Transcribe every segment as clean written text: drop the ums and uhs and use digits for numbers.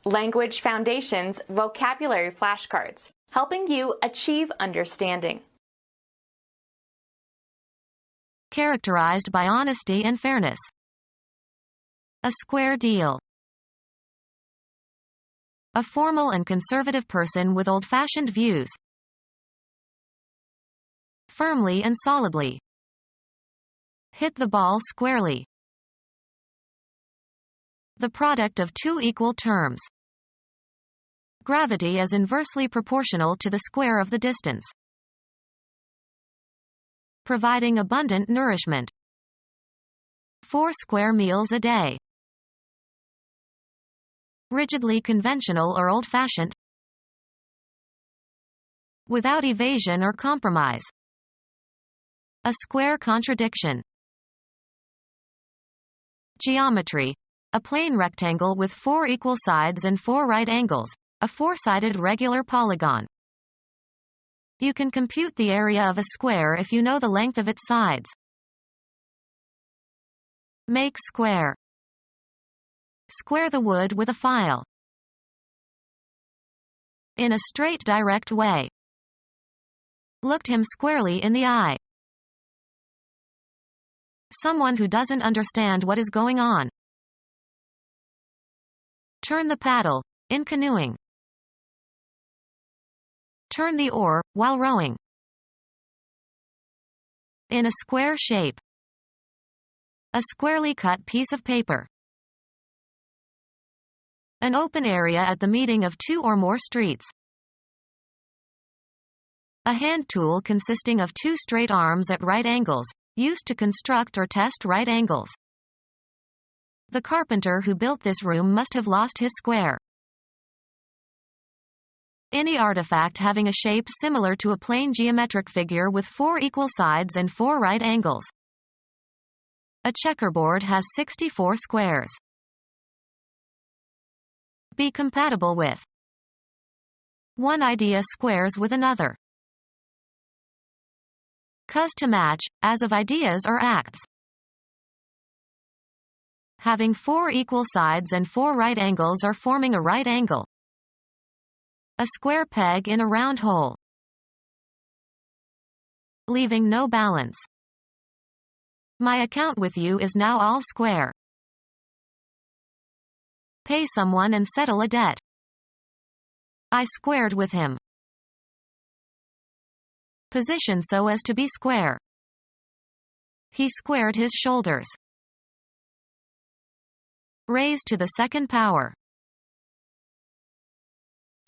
Language Foundations Vocabulary Flashcards, helping you achieve understanding. Characterized by honesty and fairness. A square deal. A formal and conservative person with old-fashioned views. Firmly and solidly. Hit the ball squarely. The product of two equal terms. Gravity is inversely proportional to the square of the distance. Providing abundant nourishment. 4 square meals a day. Rigidly conventional or old-fashioned. Without evasion or compromise. A square contradiction. Geometry. A plane rectangle with 4 equal sides and 4 right angles. A 4-sided regular polygon. You can compute the area of a square if you know the length of its sides. Make square. Square the wood with a file. In a straight, direct way. Looked him squarely in the eye. Someone who doesn't understand what is going on. Turn the paddle, in canoeing. Turn the oar, while rowing. In a square shape. A squarely cut piece of paper. An open area at the meeting of 2 or more streets. A hand tool consisting of 2 straight arms at right angles, used to construct or test right angles. The carpenter who built this room must have lost his square. Any artifact having a shape similar to a plane geometric figure with 4 equal sides and 4 right angles. A checkerboard has 64 squares. Be compatible with. One idea squares with another. Cuz to match, as of ideas or acts. Having 4 equal sides and 4 right angles or forming a right angle. A square peg in a round hole. Leaving no balance. My account with you is now all square. Pay someone and settle a debt. I squared with him. Position so as to be square. He squared his shoulders. Raised to the second power.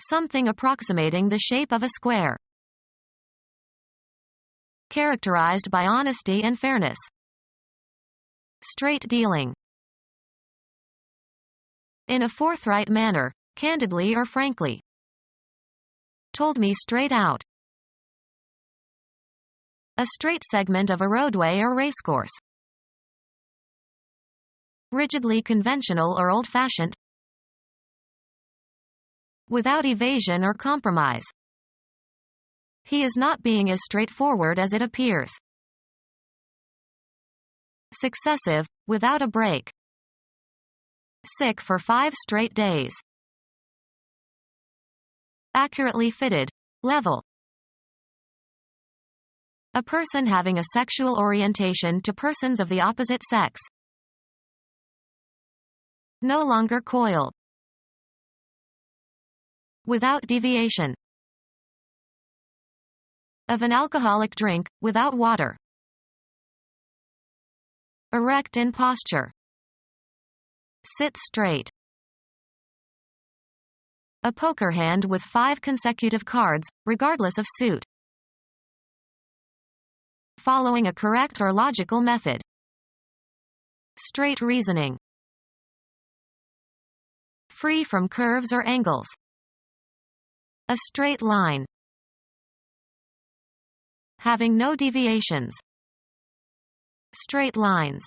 Something approximating the shape of a square. Characterized by honesty and fairness. Straight dealing. In a forthright manner, candidly or frankly. Told me straight out. A straight segment of a roadway or racecourse. Rigidly conventional or old-fashioned. Without evasion or compromise. He is not being as straightforward as it appears. Successive, without a break. Sick for 5 straight days. Accurately fitted, level. A person having a sexual orientation to persons of the opposite sex. No longer coil. Without deviation. Of an alcoholic drink, without water. Erect in posture. Sit straight. A poker hand with 5 consecutive cards, regardless of suit. Following a correct or logical method. Straight reasoning. Free from curves or angles. A straight line. Having no deviations. Straight lines.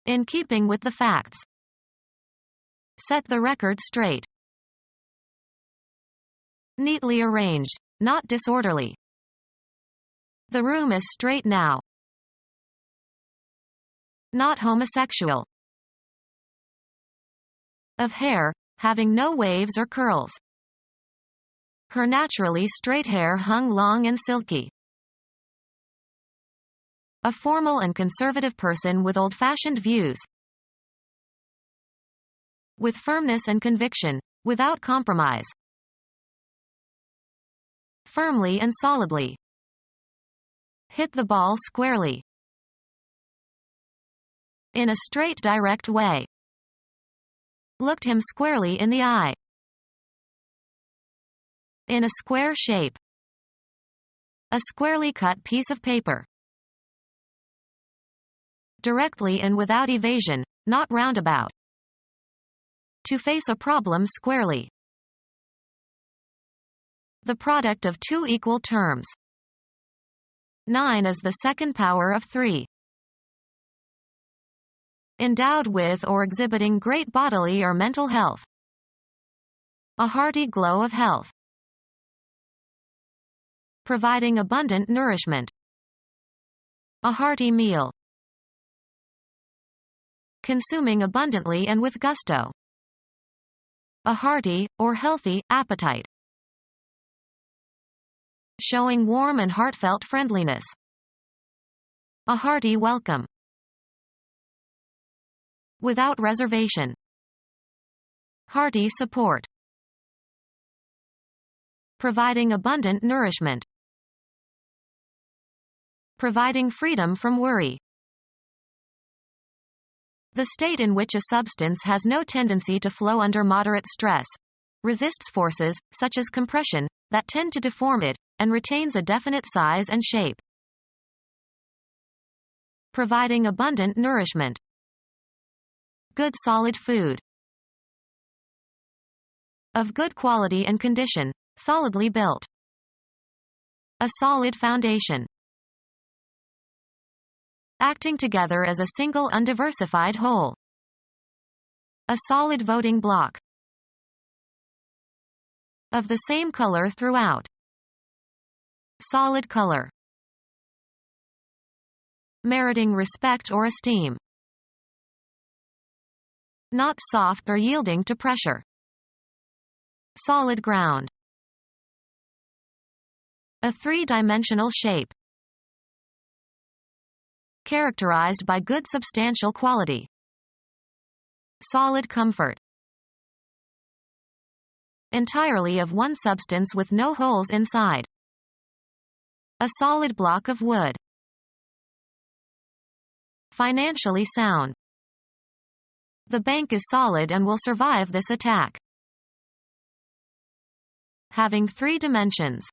In keeping with the facts. Set the record straight. Neatly arranged, not disorderly. The room is straight now. Not homosexual. Of hair, having no waves or curls. Her naturally straight hair hung long and silky. A formal and conservative person with old-fashioned views. With firmness and conviction, without compromise. Firmly and solidly. Hit the ball squarely. In a straight, direct way. Looked him squarely in the eye. In a square shape. A squarely cut piece of paper. Directly and without evasion, not roundabout. To face a problem squarely. The product of two equal terms. 9 is the second power of 3. Endowed with or exhibiting great bodily or mental health. A hearty glow of health. Providing abundant nourishment. A hearty meal. Consuming abundantly and with gusto. A hearty, or healthy, appetite. Showing warm and heartfelt friendliness. A hearty welcome. Without reservation. Hearty support. Providing abundant nourishment. Providing freedom from worry. The state in which a substance has no tendency to flow under moderate stress, resists forces, such as compression, that tend to deform it, and retains a definite size and shape. Providing abundant nourishment. Good solid food. Of good quality and condition, solidly built. A solid foundation. Acting together as a single undiversified whole. A solid voting block. Of the same color throughout. Solid color. Meriting respect or esteem. Not soft or yielding to pressure. Solid ground. A three-dimensional shape. Characterized by good substantial quality. Solid comfort. Entirely of one substance with no holes inside. A solid block of wood. Financially sound. The bank is solid and will survive this attack. Having 3 dimensions.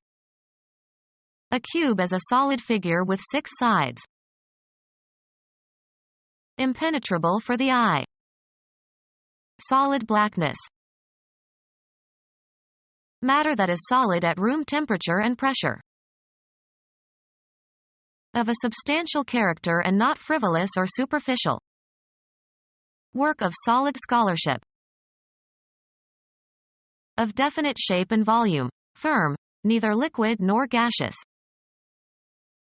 A cube as a solid figure with 6 sides. Impenetrable for the eye. Solid blackness. Matter that is solid at room temperature and pressure. Of a substantial character and not frivolous or superficial. Work of solid scholarship. Of definite shape and volume, firm, neither liquid nor gaseous.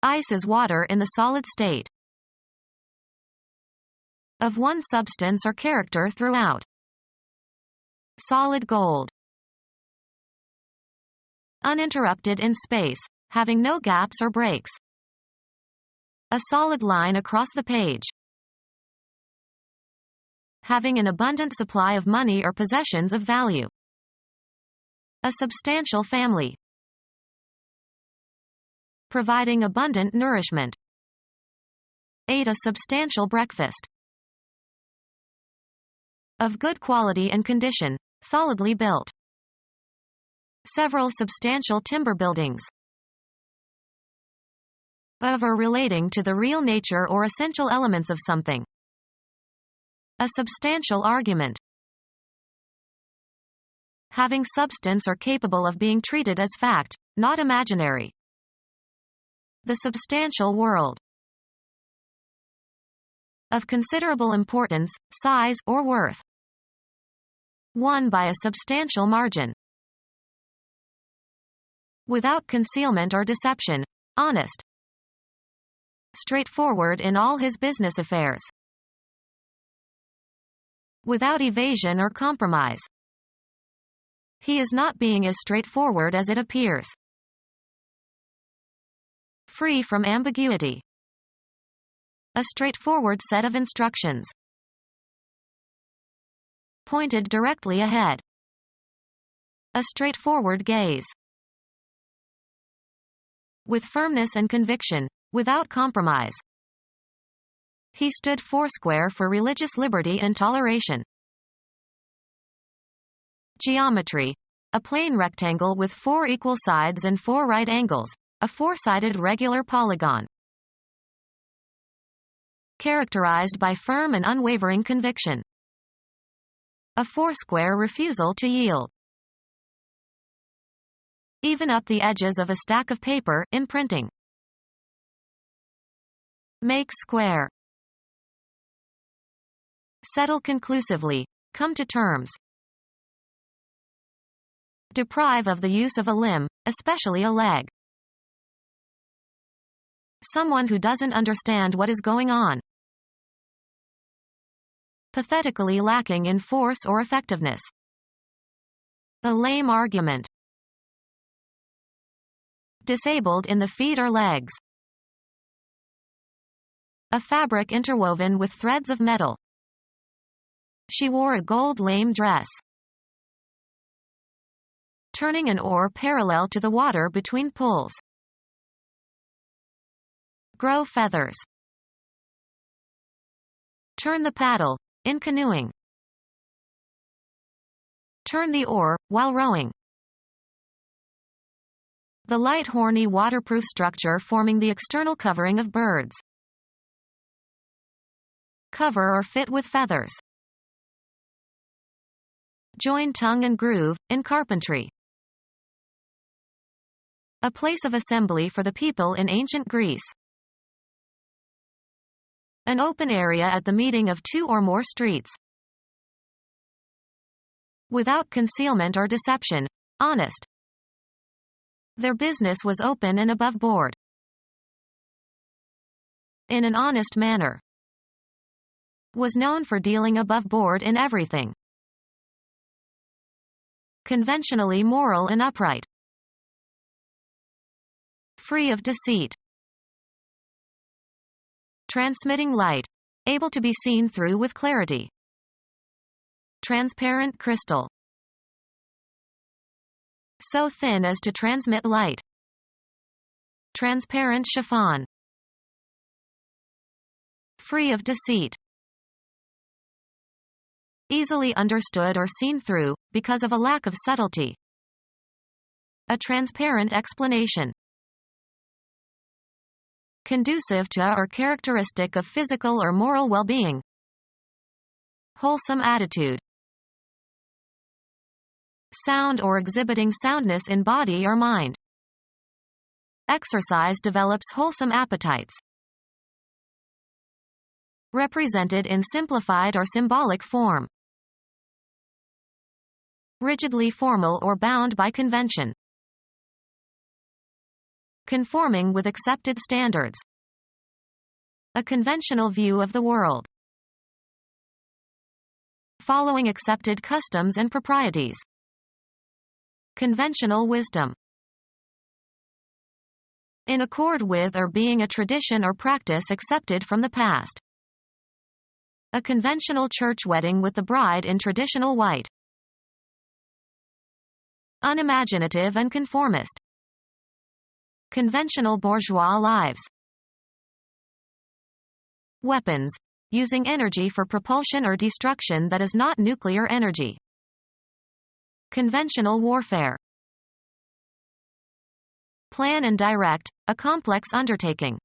Ice is water in the solid state. Of one substance or character throughout. Solid gold. Uninterrupted in space, having no gaps or breaks. A solid line across the page. Having an abundant supply of money or possessions of value. A substantial family. Providing abundant nourishment. Ate a substantial breakfast. Of good quality and condition, solidly built. Several substantial timber buildings. Of or relating to the real nature or essential elements of something. A substantial argument. Having substance or capable of being treated as fact, not imaginary. The substantial world. Of considerable importance, size, or worth. Won by a substantial margin. Without concealment or deception, honest. Straightforward in all his business affairs. without evasion or compromise. He is not being as straightforward as it appears. Free from ambiguity. A straightforward set of instructions. Pointed directly ahead. A straightforward gaze. With firmness and conviction, without compromise. He stood foursquare for religious liberty and toleration. Geometry. A plane rectangle with 4 equal sides and 4 right angles, a 4-sided regular polygon. Characterized by firm and unwavering conviction. A foursquare refusal to yield. Even up the edges of a stack of paper, in printing. Make square. Settle conclusively. Come to terms. Deprive of the use of a limb, especially a leg. Someone who doesn't understand what is going on. Pathetically lacking in force or effectiveness. A lame argument. Disabled in the feet or legs. A fabric interwoven with threads of metal. She wore a gold lame dress. Turning an oar parallel to the water between pulls. Grow feathers. Turn the paddle, in canoeing. Turn the oar, while rowing. The light horny waterproof structure forming the external covering of birds. Cover or fit with feathers. Join tongue and groove, in carpentry. A place of assembly for the people in ancient Greece. An open area at the meeting of 2 or more streets. Without concealment or deception, honest. Their business was open and above board. In an honest manner. Was known for dealing above board in everything. Conventionally moral and upright. Free of deceit. Transmitting light. Able to be seen through with clarity. Transparent crystal. So thin as to transmit light. Transparent chiffon. Free of deceit. Easily understood or seen through, because of a lack of subtlety. A transparent explanation. Conducive to or characteristic of physical or moral well-being. Wholesome attitude. Sound or exhibiting soundness in body or mind. Exercise develops wholesome appetites. Represented in simplified or symbolic form. Rigidly formal or bound by convention. Conforming with accepted standards. A conventional view of the world. Following accepted customs and proprieties. Conventional wisdom. In accord with or being a tradition or practice accepted from the past. A conventional church wedding with the bride in traditional white. Unimaginative and conformist. Conventional bourgeois lives. Weapons. Using energy for propulsion or destruction that is not nuclear energy. Conventional warfare. Plan and direct, a complex undertaking.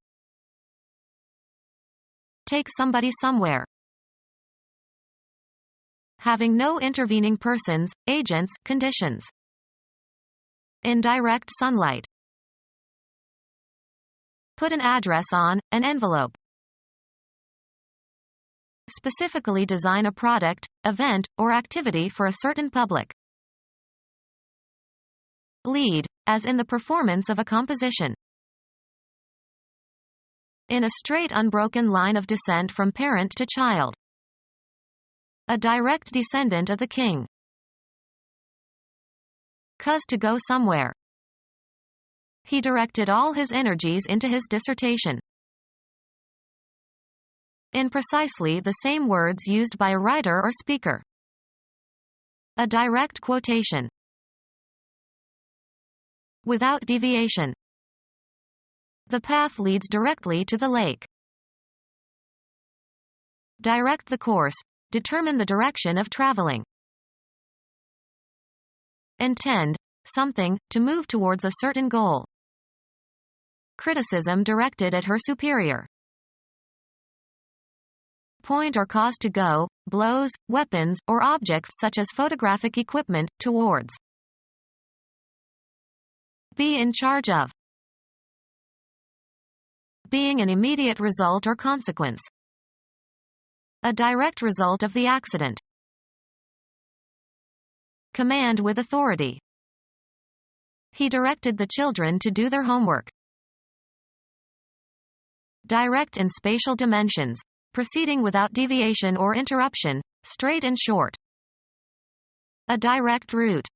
Take somebody somewhere. Having no intervening persons, agents, conditions. In direct sunlight. Put an address on an envelope. Specifically design a product, event, or activity for a certain public. Lead, as in the performance of a composition. In a straight unbroken line of descent from parent to child. A direct descendant of the king. Cause to go somewhere. He directed all his energies into his dissertation. In precisely the same words used by a writer or speaker. A direct quotation. Without deviation. The path leads directly to the lake. Direct the course. Determine the direction of traveling. Intend something, to move towards a certain goal. Criticism directed at her superior. Point or cause to go, blows, weapons, or objects such as photographic equipment, towards. Be in charge of. Being an immediate result or consequence. A direct result of the accident. Command with authority. He directed the children to do their homework. Direct in spatial dimensions, proceeding without deviation or interruption, straight and short. A direct route.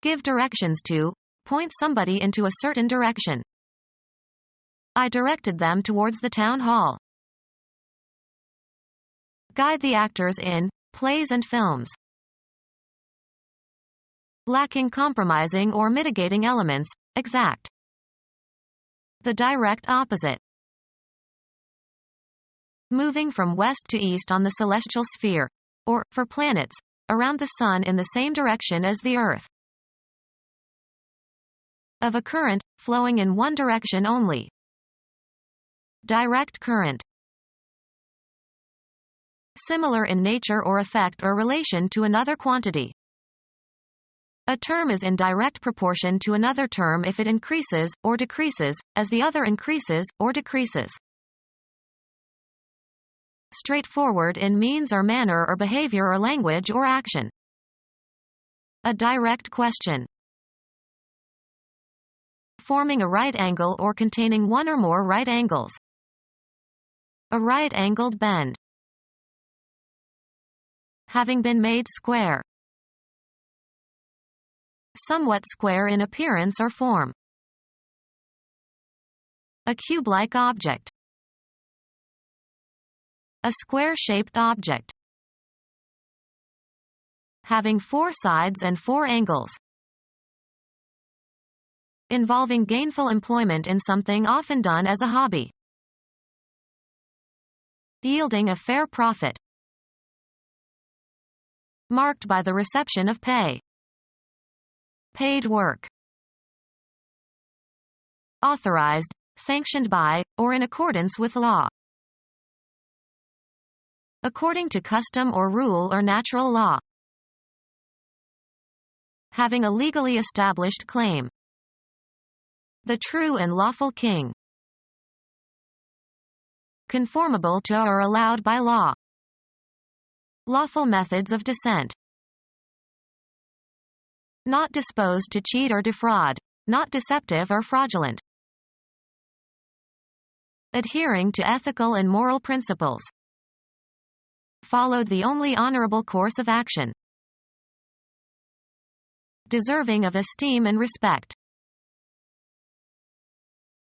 Give directions to, point somebody into a certain direction. I directed them towards the town hall. Guide the actors in plays and films. Lacking compromising or mitigating elements, exact. The direct opposite. Moving from west to east on the celestial sphere, or, for planets, around the sun in the same direction as the Earth. Of a current, flowing in one direction only. Direct current. Similar in nature or effect or relation to another quantity. A term is in direct proportion to another term if it increases, or decreases, as the other increases, or decreases. Straightforward in means or manner or behavior or language or action. A direct question. Forming a right angle or containing one or more right angles. A right-angled bend. Having been made square. Somewhat square in appearance or form. A cube-like object. A square-shaped object. Having four sides and four angles. Involving gainful employment in something often done as a hobby. Yielding a fair profit. Marked by the reception of pay. Paid work. Authorized, sanctioned by, or in accordance with law. According to custom or rule or natural law. Having a legally established claim. The true and lawful king. Conformable to or allowed by law. Lawful methods of descent. Not disposed to cheat or defraud, not deceptive or fraudulent. Adhering to ethical and moral principles. Followed the only honorable course of action. Deserving of esteem and respect.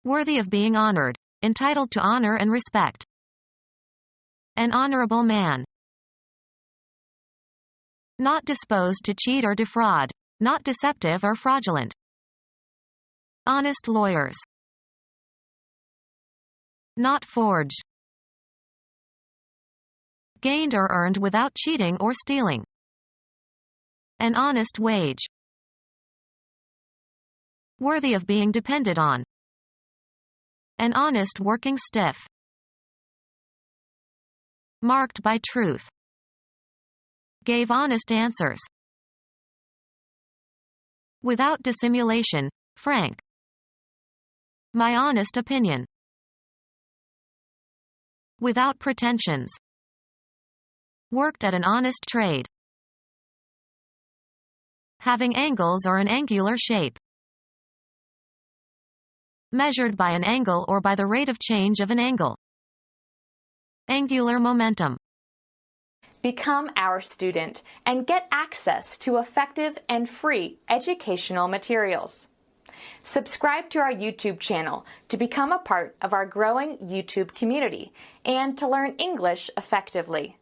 Worthy of being honored, entitled to honor and respect. An honorable man. Not disposed to cheat or defraud, not deceptive or fraudulent. Honest lawyers. Not forge. Gained or earned without cheating or stealing. An honest wage. Worthy of being depended on. An honest working stiff. Marked by truth. Gave honest answers. Without dissimulation, frank. My honest opinion. Without pretensions. Worked at an honest trade. Having angles or an angular shape. Measured by an angle or by the rate of change of an angle. Angular momentum. Become our student and get access to effective and free educational materials. Subscribe to our YouTube channel to become a part of our growing YouTube community and to learn English effectively.